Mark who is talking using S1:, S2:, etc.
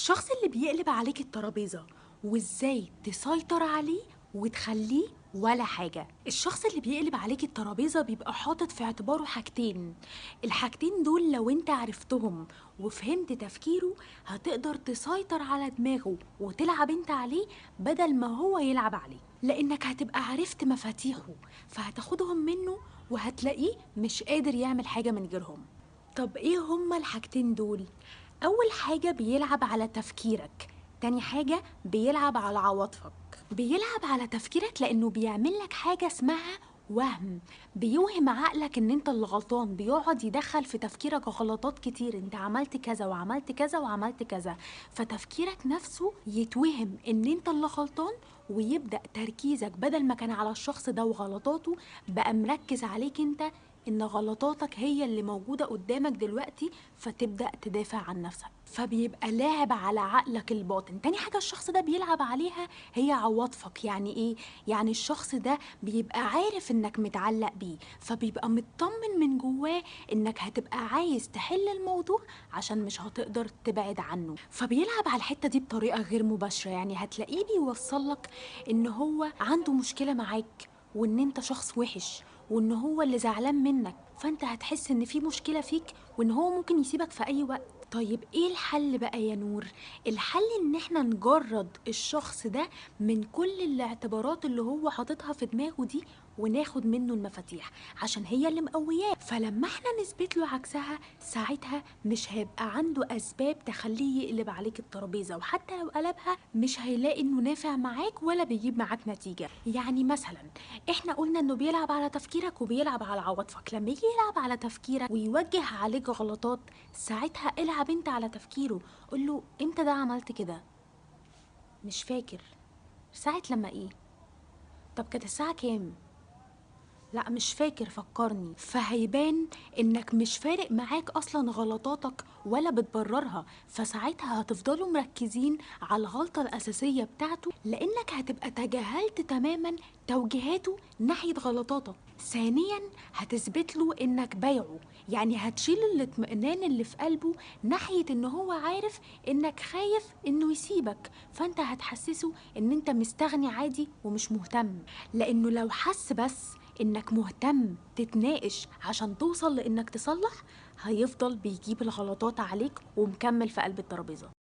S1: الشخص اللي بيقلب عليك الترابيزة وازاي تسيطر عليه وتخليه ولا حاجة. الشخص اللي بيقلب عليك الترابيزة بيبقى حاطط في اعتباره حاجتين، الحاجتين دول لو انت عرفتهم وفهمت تفكيره هتقدر تسيطر على دماغه وتلعب انت عليه بدل ما هو يلعب عليه، لانك هتبقى عرفت مفاتيحه فهتاخدهم منه وهتلاقيه مش قادر يعمل حاجة من غيرهم. طب ايه هما الحاجتين دول؟ اول حاجة بيلعب على تفكيرك، تاني حاجة بيلعب على عواطفك. بيلعب على تفكيرك لانه بيعمل لك حاجة اسمها وهم، بيوهم عقلك ان انت اللي غلطان، بيقعد يدخل في تفكيرك غلطات كتير، انت عملت كذا وعملت كذا وعملت كذا، فتفكيرك نفسه يتوهم ان انت اللي غلطان، ويبدأ تركيزك بدل ما كان على الشخص ده وغلطاته بقى مركز عليك انت، ان غلطاتك هي اللي موجودة قدامك دلوقتي، فتبدأ تدافع عن نفسك، فبيبقى لاعب على عقلك الباطن. تاني حاجة الشخص ده بيلعب عليها هي عواطفك. يعني ايه؟ يعني الشخص ده بيبقى عارف انك متعلق بيه، فبيبقى مطمن من جواه انك هتبقى عايز تحل الموضوع عشان مش هتقدر تبعد عنه، فبيلعب على الحتة دي بطريقة غير مباشرة. يعني هتلاقيه بيوصلك ان هو عنده مشكلة معاك وان انت شخص وحش وان هو اللي زعلان منك، فانت هتحس ان في مشكلة فيك وان هو ممكن يسيبك في اي وقت. طيب ايه الحل بقى يا نور؟ الحل ان احنا نجرد الشخص ده من كل الاعتبارات اللي هو حاططها في دماغه دي وناخد منه المفاتيح عشان هي اللي مقوياه، فلما احنا نثبت له عكسها ساعتها مش هيبقى عنده اسباب تخليه يقلب عليك الترابيزه، وحتى لو قلبها مش هيلاقي انه نافع معاك ولا بيجيب معاك نتيجه. يعني مثلا احنا قلنا انه بيلعب على تفكيرك وبيلعب على عواطفك، لما يجي يلعب على تفكيرك ويوجه عليك غلطات ساعتها العب انت على تفكيره، قول له امتى ده عملت كده؟ مش فاكر. ساعة لما ايه؟ طب كانت الساعة كام؟ لا مش فاكر، فكرني. فهيبان انك مش فارق معاك اصلا غلطاتك ولا بتبررها، فساعتها هتفضلوا مركزين على الغلطة الاساسية بتاعته لانك هتبقى تجاهلت تماما توجيهاته ناحية غلطاتك. ثانيا هتثبت له انك بايعه، يعني هتشيل الاطمئنان اللي في قلبه ناحية ان هو عارف انك خايف انه يسيبك، فانت هتحسسه ان انت مستغني عادي ومش مهتم، لانه لو حس بس انك مهتم تتناقش عشان توصل لانك تصلح هيفضل بيجيب الغلطات عليك ومكمل في قلب الترابيزة.